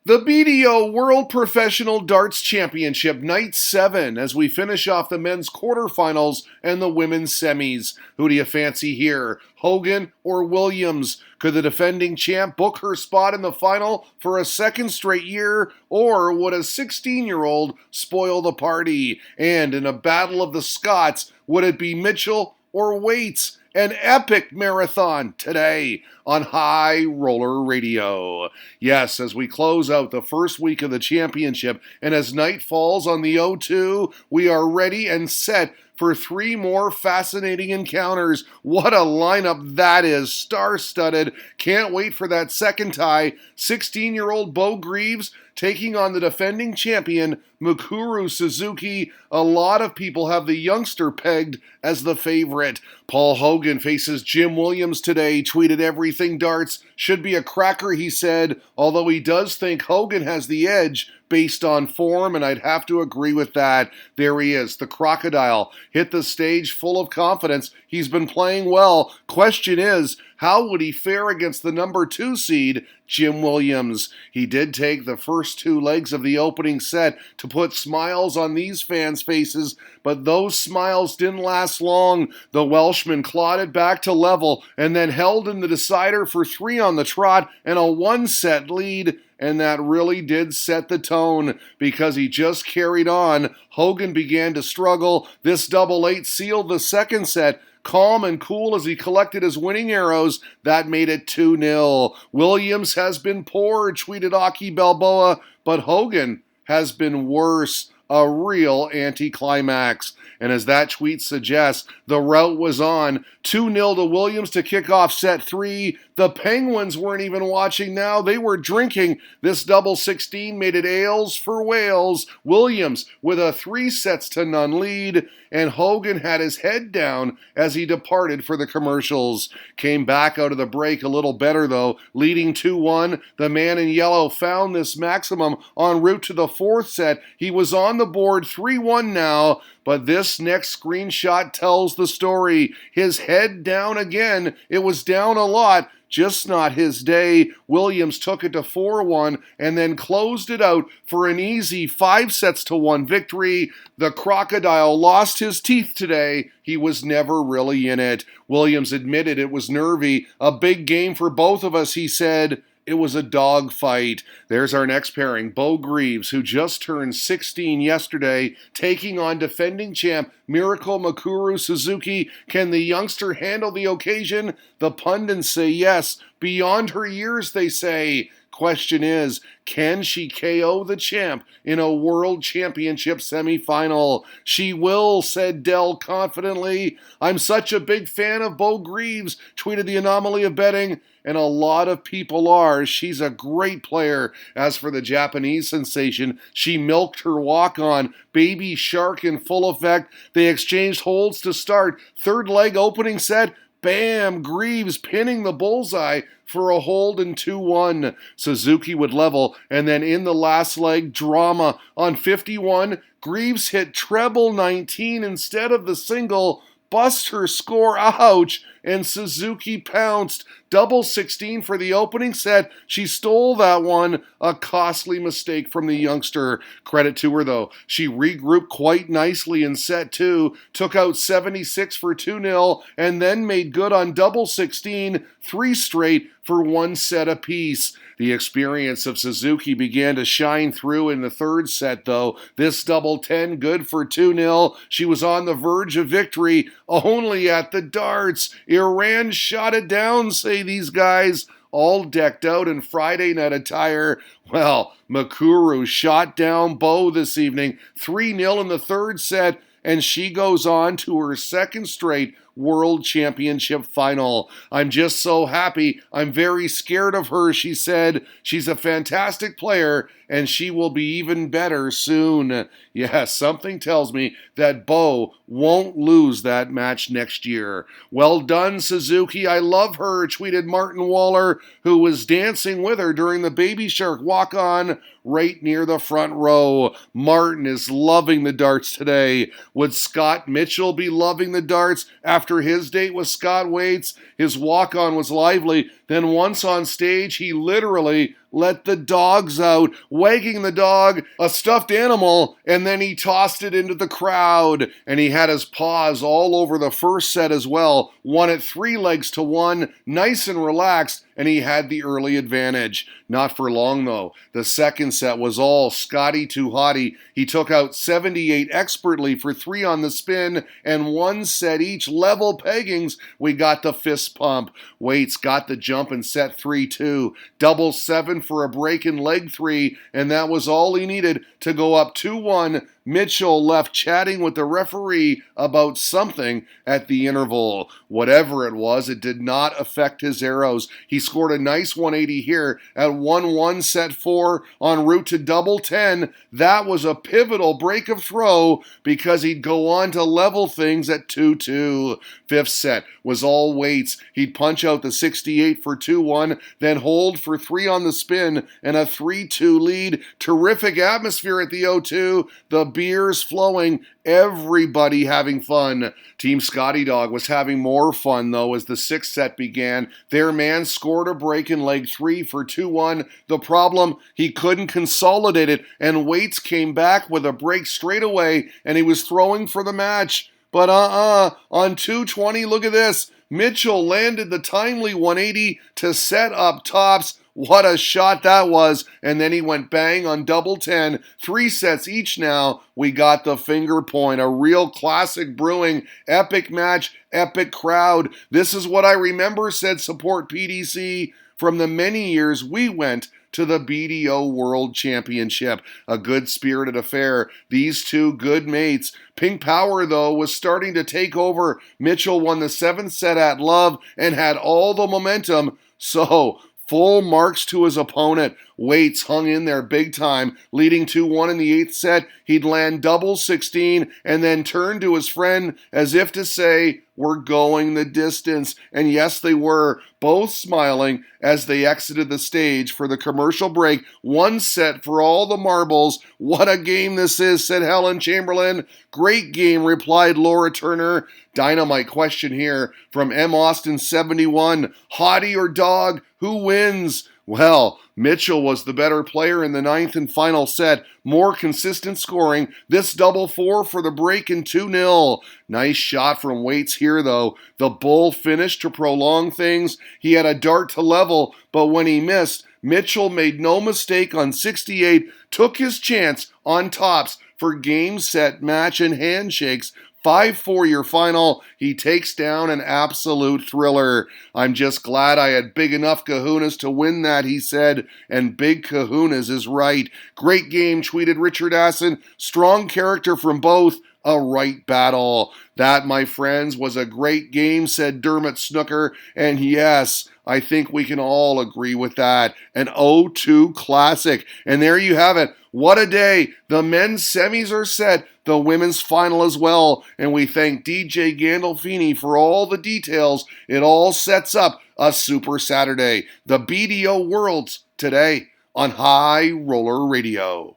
The BDO World Professional Darts Championship, Night 7, as we finish off the men's quarterfinals and the women's semis. Who do you fancy here, Hogan or Williams? Could the defending champ book her spot in the final for a second straight year, or would a 16-year-old spoil the party? And in a battle of the Scots, would it be Mitchell or Waits? An epic marathon today on High Roller Radio. Yes, as we close out the first week of the championship and as night falls on the O2, we are ready and set for three more fascinating encounters. What a lineup that is, star-studded. Can't wait for that second tie. 16-year-old Beau Greaves taking on the defending champion, Makura Suzuki. A lot of people have the youngster pegged as the favorite. Paul Hogan faces Jim Williams today, tweeted everything darts. Should be a cracker, he said, although he does think Hogan has the edge based on form, and I'd have to agree with that. There he is, the crocodile, hit the stage full of confidence. He's been playing well. Question is, how would he fare against the number 2 seed, Jim Williams? He did take the first two legs of the opening set to put smiles on these fans' faces, but those smiles didn't last long. The Welshman clawed it back to level and then held in the decider for 3 on the trot and a 1-set lead. And that really did set the tone because he just carried on. Hogan began to struggle. This double 8 sealed the second set. Calm and cool as he collected his winning arrows, that made it 2-0. Williams has been poor, tweeted Aki Balboa, but Hogan has been worse. A real anticlimax. And as that tweet suggests, the rout was on. 2-0 to Williams to kick off set 3. The Penguins weren't even watching now. They were drinking. This double 16 made it ales for Wales. Williams with a 3-0 lead. And Hogan had his head down as he departed for the commercials. Came back out of the break a little better though, leading 2-1. The man in yellow found this maximum en route to the 4th set. He was on the board 3-1 now, but this next screenshot tells the story. His head down again. It was down a lot. Just not his day. Williams took it to 4-1 and then closed it out for an easy 5-1 victory. The crocodile lost his teeth today. He was never really in it. Williams admitted it was nervy. A big game for both of us, he said. It was a dogfight. There's our next pairing, Beau Greaves, who just turned 16 yesterday, taking on defending champ Miracle Makura Suzuki. Can the youngster handle the occasion? The pundits say yes. Beyond her years, they say. Question is, can she KO the champ in a world championship semifinal? She will, said Dell confidently. I'm such a big fan of Beau Greaves, tweeted the Anomaly of Betting, and a lot of people are. She's a great player. As for the Japanese sensation, she milked her walk-on. Baby Shark in full effect. They exchanged holds to start. Third leg opening set. Bam! Greaves pinning the bullseye for a hold in 2-1. Suzuki would level, and then in the last leg, drama. On 51, Greaves hit treble 19 instead of the single, bust her score, ouch, and Suzuki pounced. Double 16 for the opening set. She stole that one. A costly mistake from the youngster. Credit to her, though. She regrouped quite nicely in set 2, took out 76 for 2-0, and then made good on double 16, 3 straight for 1 set apiece. The experience of Suzuki began to shine through in the third set, though. This double 10 good for 2-0. She was on the verge of victory, only at the darts. Iran shot it down, say these guys, all decked out in Friday night attire. Well, Makura shot down Beau this evening, 3-0 in the third set, and she goes on to her second straight World Championship final. I'm just so happy. I'm very scared of her, she said. She's a fantastic player, and she will be even better soon. Yes, something tells me that Beau won't lose that match next year. Well done, Suzuki. I love her, tweeted Martin Waller, who was dancing with her during the Baby Shark walk-on right near the front row. Martin is loving the darts today. Would Scott Mitchell be loving the darts after his date with Scott Waits? His walk-on was lively. Then once on stage, he literally let the dogs out, wagging the dog, a stuffed animal, and then he tossed it into the crowd. And he had his paws all over the first set as well, won it 3-1, nice and relaxed, and he had the early advantage. Not for long, though. The second set was all Scotty too hotty. He took out 78 expertly for 3 on the spin, and 1 set each, level peggings. We got the fist pump. Waits got the jump in set 3-2. Double 7 for a break in leg 3, and that was all he needed to go up 2-1. Mitchell left chatting with the referee about something at the interval. Whatever it was, it did not affect his arrows. He scored a nice 180 here at 1-1 set 4 en route to double 10. That was a pivotal break of throw because he'd go on to level things at 2-2. Fifth set was all Waits. He'd punch out the 68 for 2-1, then hold for 3 on the spin and a 3-2 lead. Terrific atmosphere at the O2. The beers flowing, everybody having fun. Team Scotty Dog was having more fun, though, as the sixth set began. Their man scored a break in leg 3 for 2-1. The problem, he couldn't consolidate it, and Waits came back with a break straight away, and he was throwing for the match. But on 220, look at this. Mitchell landed the timely 180 to set up tops. What a shot that was. And then he went bang on double 10. 3 sets each now. We got the finger point. A real classic brewing. Epic match, epic crowd. This is what I remember, said Support PDC, from the many years we went to the BDO World Championship. A good-spirited affair. These two good mates. Pink Power, though, was starting to take over. Mitchell won the 7th set at love and had all the momentum. So, full marks to his opponent. Waits hung in there big time, leading 2-1 in the 8th set. He'd land double 16 and then turn to his friend as if to say, "We're going the distance." And yes, they were, both smiling as they exited the stage for the commercial break. 1 set for all the marbles. "What a game this is," said Helen Chamberlain. "Great game," replied Laura Turner. Dynamite question here from M. Austin 71. Hottie or dog? Who wins? Well, Mitchell was the better player in the 9th and final set. More consistent scoring. This double 4 for the break in 2-0. Nice shot from Waits here, though. The bull finished to prolong things. He had a dart to level, but when he missed, Mitchell made no mistake on 68, took his chance on tops for game, set, match, and handshakes. 5-4 your final. He takes down an absolute thriller. "I'm just glad I had big enough kahunas to win that," he said, and big kahunas is right. "Great game," tweeted Richard Asson. "Strong character from both. A right battle." "That, my friends, was a great game," said Dermot Snooker. And yes, I think we can all agree with that. An 0-2 classic. And there you have it. What a day. The men's semis are set. The women's final as well. And we thank DJ Gandolfini for all the details. It all sets up a super Saturday. The BDO Worlds today on High Roller Radio.